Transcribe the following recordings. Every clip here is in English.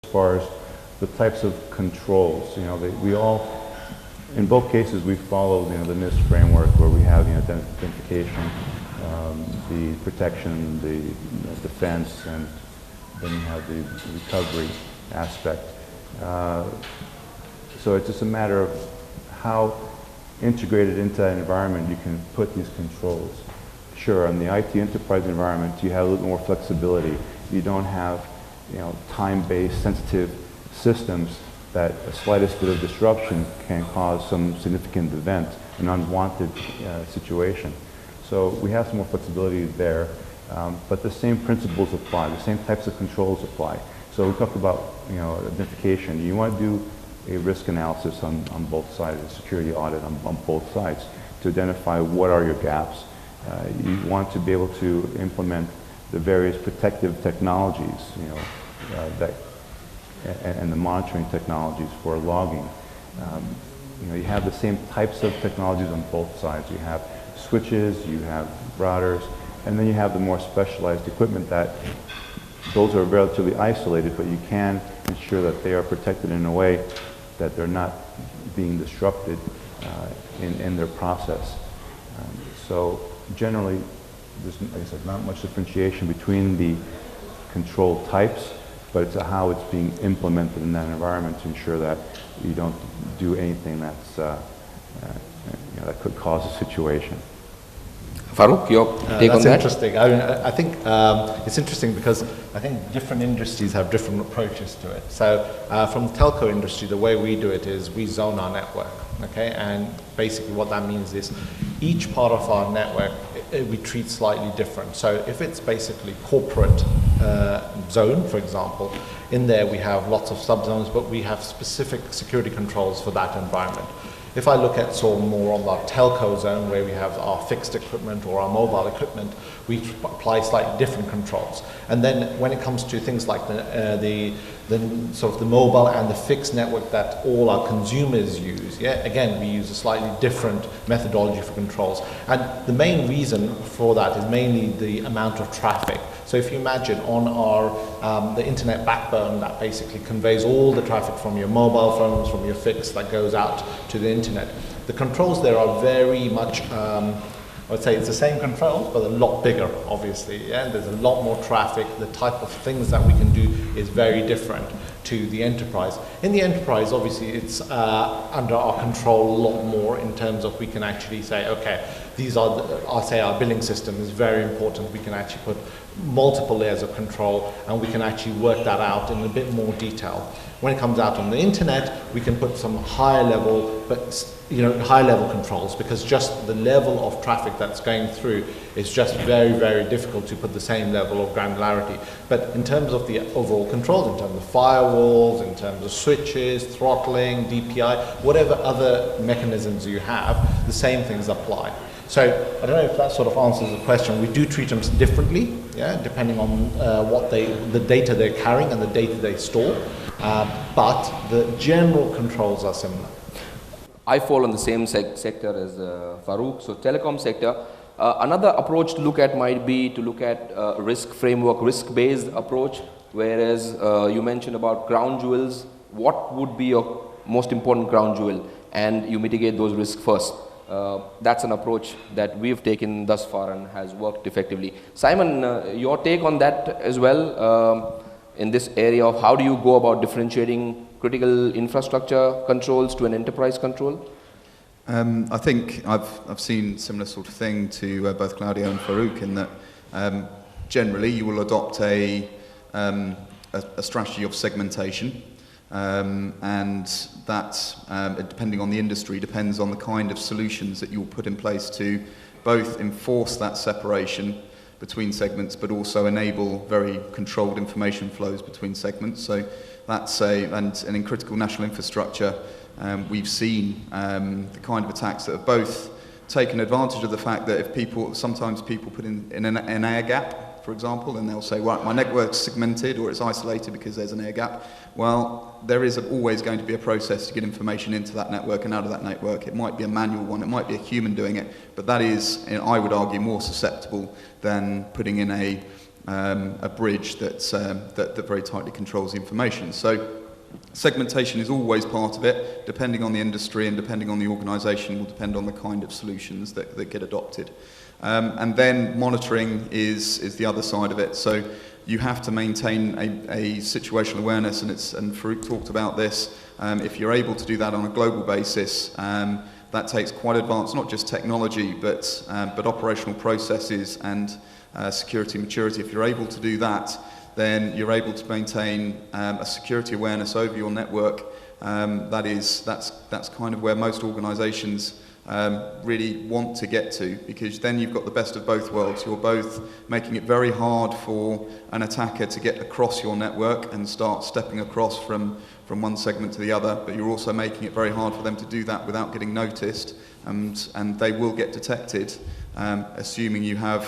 far as the types of controls. We all, in both cases, we follow the NIST framework where we have identification, the protection, the defense, and then you have the recovery aspect. So it's just a matter of how integrated into that environment you can put these controls. Sure, in the IT enterprise environment, you have a little more flexibility. You don't have time-based sensitive systems that a slightest bit of disruption can cause some significant event, an unwanted situation. So we have some more flexibility there, but the same principles apply, the same types of controls apply. So we talked about identification. You want to do a risk analysis on both sides, a security audit on both sides to identify what are your gaps. You want to be able to implement the various protective technologies, and the monitoring technologies for logging. You have the same types of technologies on both sides. You have switches, you have routers, and then you have the more specialized equipment that those are relatively isolated, but you can ensure that they are protected in a way that they're not being disrupted in their process. So generally, there's, like I said, not much differentiation between the control types, but it's how it's being implemented in that environment to ensure that you don't do anything that's that could cause a situation. Farooq, your take on that? That's interesting. I think it's interesting because I think different industries have different approaches to it. So from the telco industry, the way we do it is we zone our network, okay? And basically what that means is each part of our network we treat slightly different. So if it's basically corporate zone, for example, in there we have lots of subzones, but we have specific security controls for that environment. If I look at sort of more on our telco zone where we have our fixed equipment or our mobile equipment, we apply slightly different controls. And then when it comes to things like the sort of the mobile and the fixed network that all our consumers use, again, we use a slightly different methodology for controls. And the main reason for that is mainly the amount of traffic. So if you imagine on our the internet backbone that basically conveys all the traffic from your mobile phones, from your fixed that goes out to the internet, the controls there are very much, I would say it's the same controls, but a lot bigger, obviously. Yeah? There's a lot more traffic. The type of things that we can do is very different to the enterprise. In the enterprise, obviously, it's under our control a lot more in terms of we can actually say, okay, these are, I'll say our billing system is very important. We can actually put multiple layers of control and we can actually work that out in a bit more detail. When it comes out on the internet, we can put some higher level, but high level controls, because just the level of traffic that's going through is just very, very difficult to put the same level of granularity. But in terms of the overall controls, in terms of firewalls, in terms of switches, throttling, DPI, whatever other mechanisms you have, the same things apply. So I don't know if that sort of answers the question. We do treat them differently, depending on the data they're carrying and the data they store. But the general controls are similar. I fall in the same sector as Farooq, so telecom sector. Another approach to look at might be to look at risk framework, risk-based approach, whereas you mentioned about crown jewels. What would be your most important crown jewel? And you mitigate those risks first. That's an approach that we've taken thus far and has worked effectively. Simon, your take on that as well, in this area of how do you go about differentiating critical infrastructure controls to an enterprise control? I think I've seen similar sort of thing to both Claudio and Farooq in that generally you will adopt a strategy of segmentation, and that depending on the industry depends on the kind of solutions that you'll put in place to both enforce that separation between segments, but also enable very controlled information flows between segments. So that's and in critical national infrastructure, we've seen the kind of attacks that have both taken advantage of the fact that if sometimes people put in an air gap, for example, and they'll say, right, my network's segmented or it's isolated because there's an air gap. Well, there is always going to be a process to get information into that network and out of that network. It might be a manual one, it might be a human doing it, but that is, I would argue, more susceptible than putting in a a bridge that very tightly controls the information. So segmentation is always part of it, depending on the industry and depending on the organisation, will depend on the kind of solutions that get adopted. And then monitoring is the other side of it. So you have to maintain a situational awareness, and Farouk talked about this. If you're able to do that on a global basis, that takes quite advanced, not just technology, but operational processes and security maturity. If you're able to do that, then you're able to maintain a security awareness over your network. That's kind of where most organisations really want to get to, because then you've got the best of both worlds. You're both making it very hard for an attacker to get across your network and start stepping across from one segment to the other, but you're also making it very hard for them to do that without getting noticed, and they will get detected, assuming you have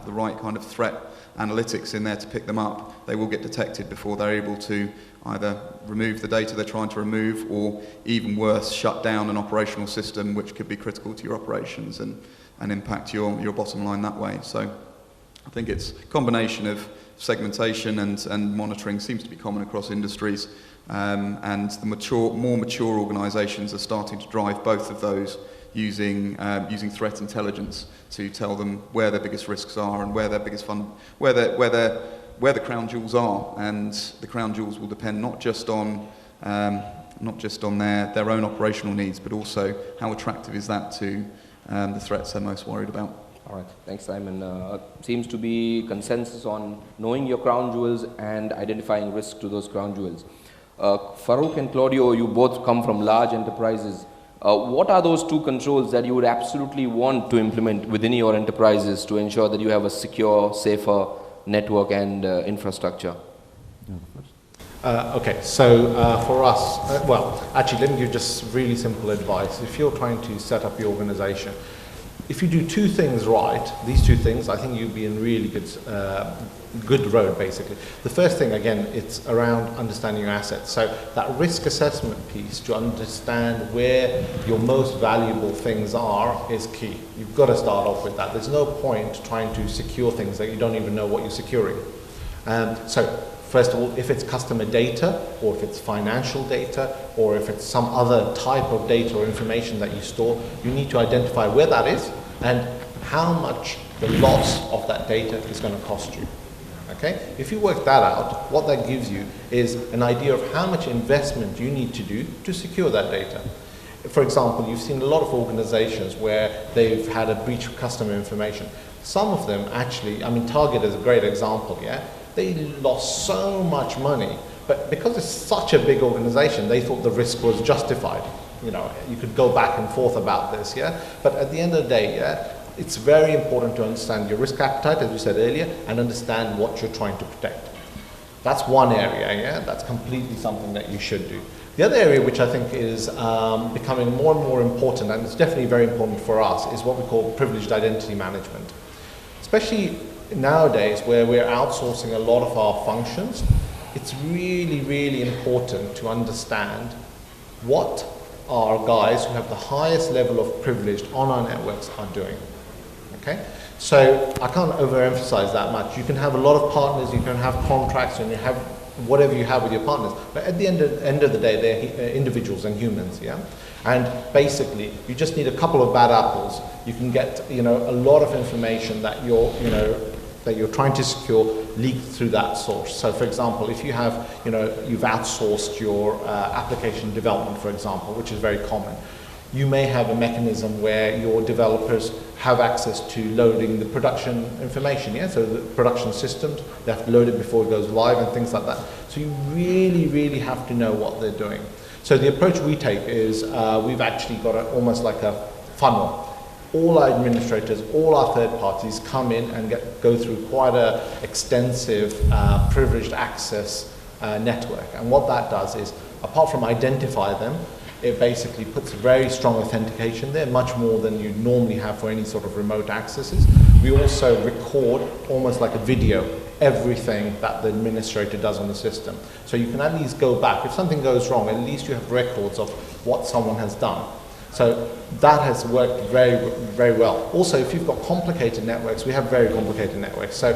the right kind of threat analytics in there to pick them up. They will get detected before they're able to either remove the data they're trying to remove, or even worse, shut down an operational system which could be critical to your operations and impact your bottom line that way. So I think it's a combination of segmentation and monitoring seems to be common across industries, and the more mature organisations are starting to drive both of those using threat intelligence to tell them where their biggest risks are and where their biggest where the crown jewels are, and the crown jewels will depend not just on their own operational needs, but also how attractive is that to the threats they're most worried about. All right, thanks, Simon. Seems to be consensus on knowing your crown jewels and identifying risk to those crown jewels. Farouk and Claudio, you both come from large enterprises. What are those two controls that you would absolutely want to implement within your enterprises to ensure that you have a secure, safer network and infrastructure? Okay, so for us, well, actually, let me give just really simple advice. If you're trying to set up your organization, if you do two things right, these two things, I think you'll be in really good road, basically. The first thing, again, it's around understanding your assets. So that risk assessment piece, to understand where your most valuable things are, is key. You've got to start off with that. There's no point trying to secure things that you don't even know what you're securing. So first of all, if it's customer data, or if it's financial data, or if it's some other type of data or information that you store, you need to identify where that is and how much the loss of that data is going to cost you. Okay? If you work that out, what that gives you is an idea of how much investment you need to do to secure that data. For example, you've seen a lot of organizations where they've had a breach of customer information. Some of them actually, I mean, Target is a great example, yeah? They lost so much money, but because it's such a big organization, they thought the risk was justified. You know, you could go back and forth about this, yeah? But at the end of the day, yeah, it's very important to understand your risk appetite, as we said earlier, and understand what you're trying to protect. That's one area, yeah? That's completely something that you should do. The other area, which I think is becoming more and more important, and it's definitely very important for us, is what we call privileged identity management. Especially nowadays, where we're outsourcing a lot of our functions, it's really, really important to understand what our guys who have the highest level of privilege on our networks are doing. Okay? So I can't overemphasize that much. You can have a lot of partners, you can have contracts, and you have whatever you have with your partners, but at the end of the day, they're individuals and humans, yeah? And basically, you just need a couple of bad apples. You can get, you know, a lot of information that you're trying to secure leaked through that source. So for example, if you have, you've outsourced your application development, for example, which is very common, you may have a mechanism where your developers have access to loading the production information, yeah? So the production systems, they have to load it before it goes live and things like that. So you really, really have to know what they're doing. So the approach we take is we've actually got almost like a funnel. All our administrators, all our third parties come in and go through quite an extensive privileged access network. And what that does is, apart from identify them, it basically puts very strong authentication there, much more than you normally have for any sort of remote accesses. We also record, almost like a video, everything that the administrator does on the system. So you can at least go back. If something goes wrong, at least you have records of what someone has done. So that has worked very, very well. Also, if you've got complicated networks, we have very complicated networks. So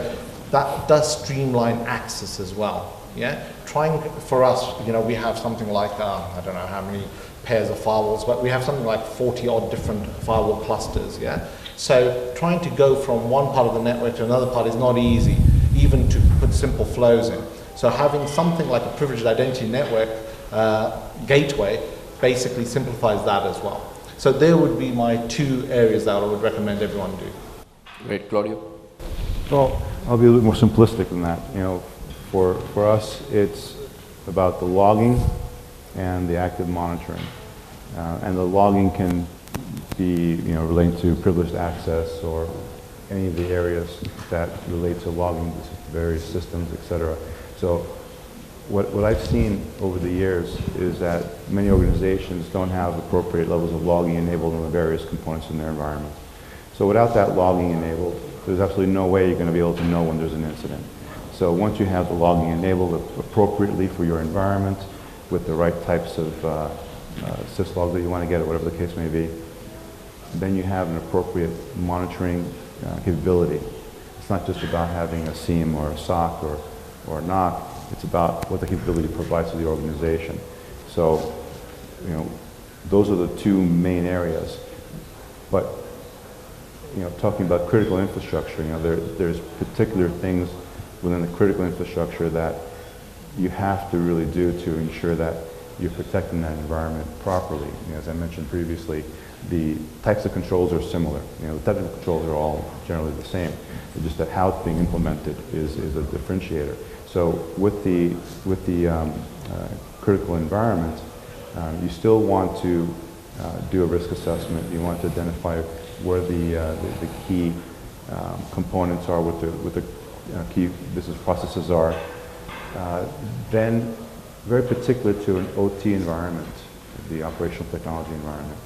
that does streamline access as well. Yeah, trying for us, we have something like I don't know how many pairs of firewalls, but we have something like 40 odd different firewall clusters. Yeah, so trying to go from one part of the network to another part is not easy, even to put simple flows in. So having something like a privileged identity network gateway basically simplifies that as well. So there would be my 2 areas that I would recommend everyone do. Great, Claudio. Well, I'll be a little more simplistic than that. For us, it's about the logging and the active monitoring. And the logging can be, relating to privileged access or any of the areas that relate to logging to various systems, etc. So what I've seen over the years is that many organizations don't have appropriate levels of logging enabled in the various components in their environment. So without that logging enabled, there's absolutely no way you're going to be able to know when there's an incident. So once you have the logging enabled appropriately for your environment with the right types of syslog that you want to get or whatever the case may be, then you have an appropriate monitoring capability. It's not just about having a SIEM or a SOC or a NOC, it's about what the capability provides to the organization. So, those are the 2 main areas. But, talking about critical infrastructure, there's particular things within the critical infrastructure that you have to really do to ensure that you're protecting that environment properly. As I mentioned previously, the types of controls are similar. The technical controls are all generally the same. It's just that how it's being implemented is a differentiator. So with the critical environment, you still want to do a risk assessment. You want to identify where the key components are, what the key business processes are. Then, very particular to an OT environment, the operational technology environment,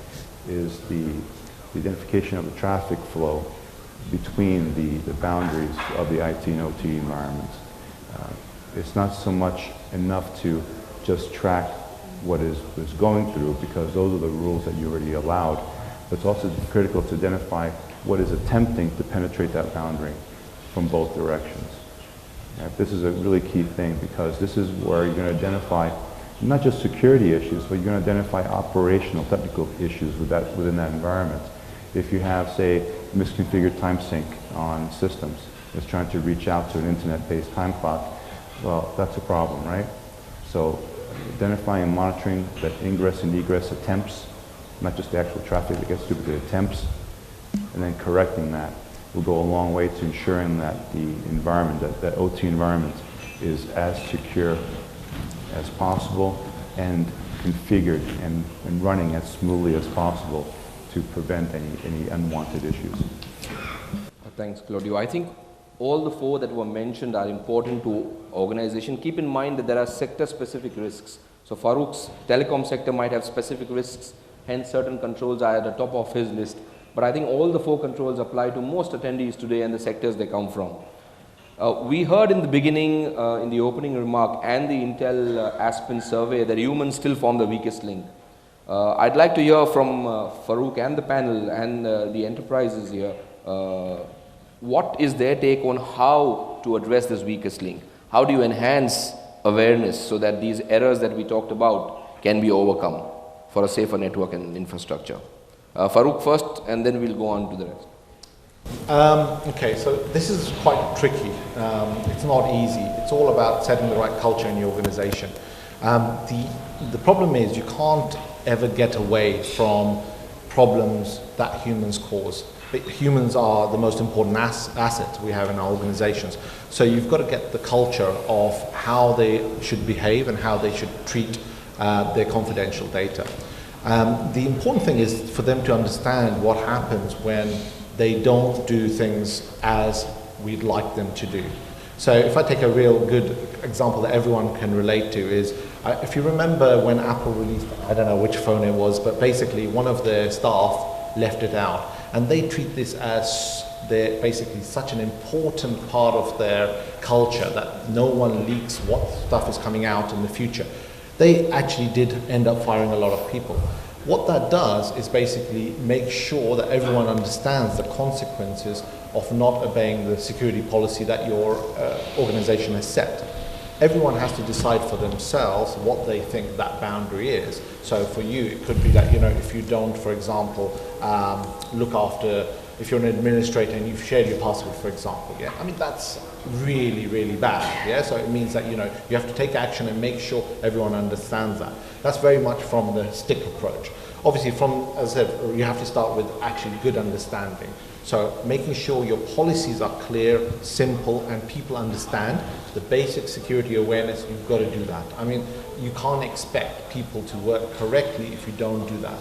is the identification of the traffic flow between the boundaries of the IT and OT environments. It's not so much enough to just track what is going through, because those are the rules that you already allowed, but it's also critical to identify what is attempting to penetrate that boundary from both directions. This is a really key thing, because this is where you're going to identify not just security issues, but you're going to identify operational, technical issues within that environment. If you have, say, misconfigured time sync on systems that's trying to reach out to an internet-based time clock, well, that's a problem, right? So identifying and monitoring that ingress and egress attempts, not just the actual traffic that gets through, but the attempts, and then correcting that will go a long way to ensuring that the environment, that OT environment, is as secure as possible and configured and running as smoothly as possible to prevent any unwanted issues. Thanks, Claudio. I think all the 4 that were mentioned are important to organization. Keep in mind that there are sector-specific risks. So Farouk's telecom sector might have specific risks, hence certain controls are at the top of his list. But I think all the 4 controls apply to most attendees today and the sectors they come from. We heard in the beginning, in the opening remark and the Intel Aspen survey, that humans still form the weakest link. I'd like to hear from Farouk and the panel and the enterprises here, what is their take on how to address this weakest link? How do you enhance awareness so that these errors that we talked about can be overcome for a safer network and infrastructure? Farouk first, and then we'll go on to the rest. Okay, so this is quite tricky. It's not easy. It's all about setting the right culture in your organization. The problem is you can't ever get away from problems that humans cause. Humans are the most important asset we have in our organizations. So you've got to get the culture of how they should behave and how they should treat their confidential data. The important thing is for them to understand what happens when they don't do things as we'd like them to do. So if I take a real good example that everyone can relate to is, if you remember when Apple released, I don't know which phone it was, but basically one of their staff left it out. And they treat this as basically such an important part of their culture that no one leaks what stuff is coming out in the future. They actually did end up firing a lot of people. What that does is basically make sure that everyone understands the consequences of not obeying the security policy that your organization has set. Everyone has to decide for themselves what they think that boundary is. So for you, it could be that, if you don't, for example, look after, if you're an administrator and you've shared your password, for example, yeah, I mean, that's really, really bad, yeah? So it means that, you have to take action and make sure everyone understands that. That's very much from the stick approach. Obviously, as I said, you have to start with actually good understanding. So making sure your policies are clear, simple, and people understand the basic security awareness, you've got to do that. I mean, you can't expect people to work correctly if you don't do that.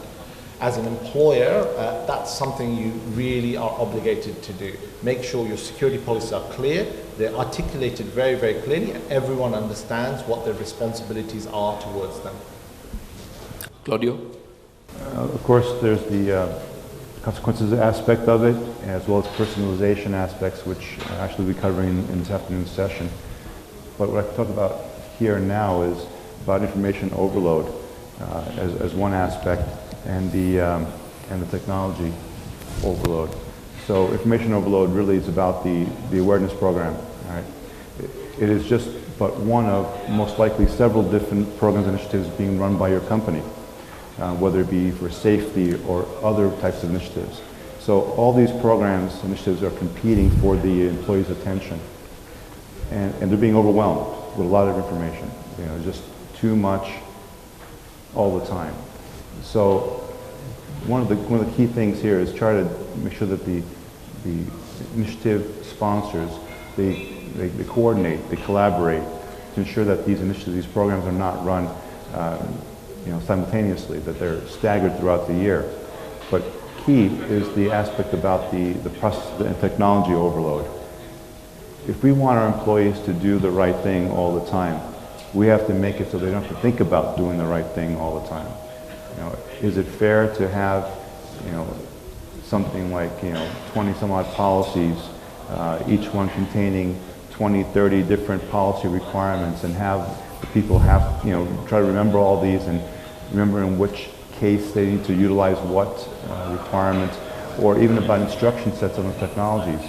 As an employer, that's something you really are obligated to do. Make sure your security policies are clear, they're articulated very, very clearly, and everyone understands what their responsibilities are towards them. Claudio? Of course, there's the consequences aspect of it, as well as personalization aspects, which actually we'll be covering in this afternoon's session. But what I can talk about here and now is about information overload as one aspect, and the technology overload. So information overload really is about the awareness program. Right? It is just but one of most likely several different programs and initiatives being run by your company. Whether it be for safety or other types of initiatives. So all these programs, initiatives are competing for the employees' attention. And they're being overwhelmed with a lot of information. Just too much all the time. So one of the key things here is try to make sure that the initiative sponsors, they coordinate, they collaborate to ensure that these initiatives, these programs are not run simultaneously, that they're staggered throughout the year. But key is the aspect about the process and technology overload. If we want our employees to do the right thing all the time, we have to make it so they don't have to think about doing the right thing all the time. Is it fair to have, something like, 20 some odd policies, each one containing 20, 30 different policy requirements, and have the people try to remember all these and remember in which case they need to utilize what requirements, or even about instruction sets on the technologies.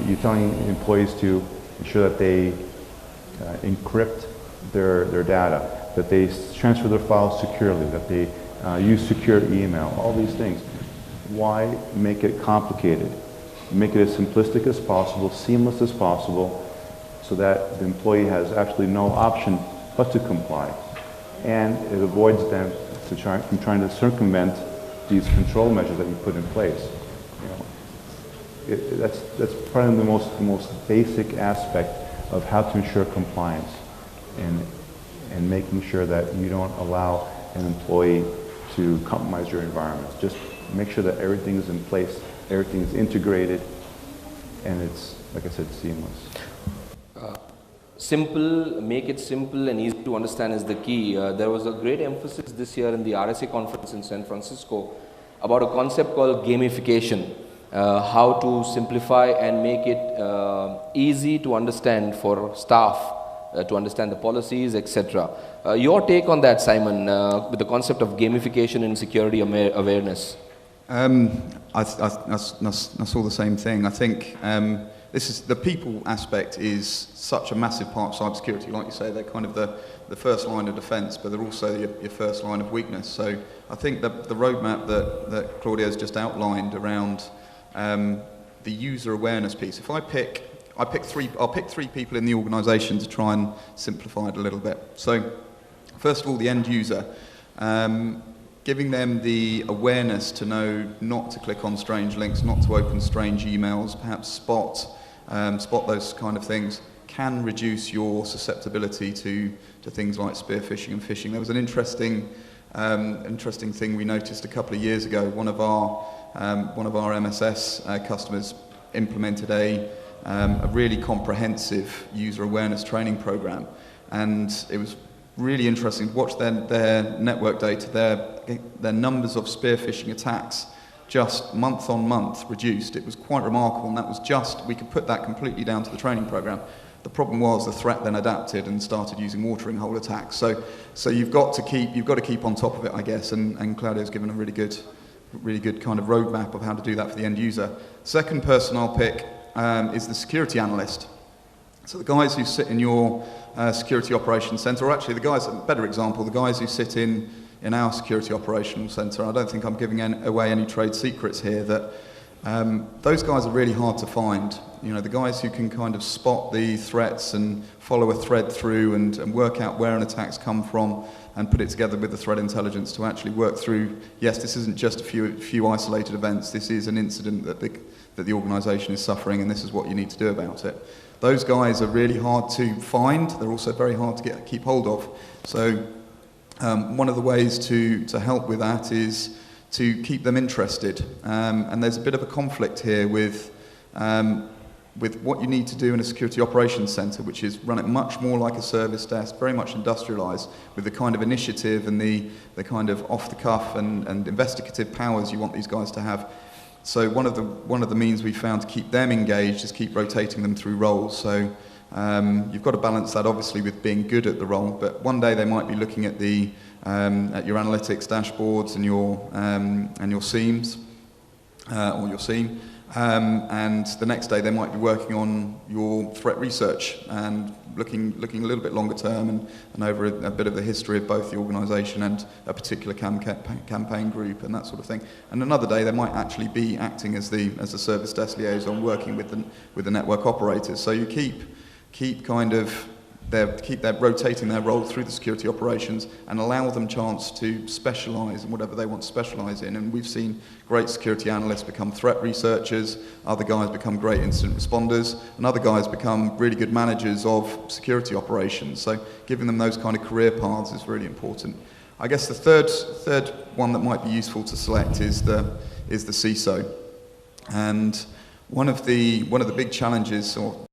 You're telling employees to ensure that they encrypt their data, that they transfer their files securely, that they use secure email, all these things. Why make it complicated? Make it as simplistic as possible, seamless as possible, so that the employee has actually no option but to comply. And it avoids them from trying to circumvent these control measures that you put in place. That's probably the most basic aspect of how to ensure compliance, and making sure that you don't allow an employee to compromise your environment. Just make sure that everything is in place, everything is integrated, and it's, like I said, seamless. Make it simple and easy to understand is the key. There was a great emphasis this year in the RSA conference in San Francisco about a concept called gamification, how to simplify and make it easy to understand for staff, to understand the policies, etc. Your take on that, Simon, with the concept of gamification in security awareness? I saw the same thing. I think the people aspect is such a massive part of cybersecurity. Like you say, they're kind of the first line of defense, but they're also your first line of weakness. So I think the roadmap that Claudio's just outlined around the user awareness piece. If I'll pick three people in the organisation to try and simplify it a little bit. So first of all, the end user. Giving them the awareness to know not to click on strange links, not to open strange emails, perhaps spot those kind of things, can reduce your susceptibility to things like spear phishing and phishing. There was an interesting thing we noticed a couple of years ago. One of our MSS customers implemented a really comprehensive user awareness training program, and it was really interesting to watch their network data, their numbers of spear phishing attacks just month on month reduced. It was quite remarkable, and that was we could put that completely down to the training program. The problem was the threat then adapted and started using watering hole attacks. So you've got to keep on top of it, I guess, and Claudio's given a really good really good kind of roadmap of how to do that for the end user. Second person I'll pick is the security analyst. So the guys who sit in your security operations center, or actually the guys, a better example, the guys who sit in our security operations center, I don't think I'm giving away any trade secrets here, that those guys are really hard to find. You know, the guys who can kind of spot the threats and follow a thread through and work out where an attack's come from and put it together with the threat intelligence to actually work through, yes, this isn't just a few isolated events, this is an incident that the organisation is suffering, and this is what you need to do about it. Those guys are really hard to find. They're also very hard to keep hold of. So one of the ways to help with that is to keep them interested. And there's a bit of a conflict here with what you need to do in a security operations center, which is run it much more like a service desk, very much industrialized, with the kind of initiative and the kind of off-the-cuff and investigative powers you want these guys to have. So one of the means we found to keep them engaged is keep rotating them through roles. So you've got to balance that obviously with being good at the role, but one day they might be looking at at your analytics dashboards and your SIEMs or your SIEM, and the next day they might be working on your threat research and looking a little bit longer term and over a bit of the history of both the organisation and a particular campaign group and that sort of thing. And another day they might actually be acting as the service desk liaison, working with the network operators. So you keep rotating their role through the security operations and allow them chance to specialise in whatever they want to specialise in. And we've seen great security analysts become threat researchers, other guys become great incident responders, and other guys become really good managers of security operations. So giving them those kind of career paths is really important. I guess the third one that might be useful to select is the CISO. And one of the big challenges, or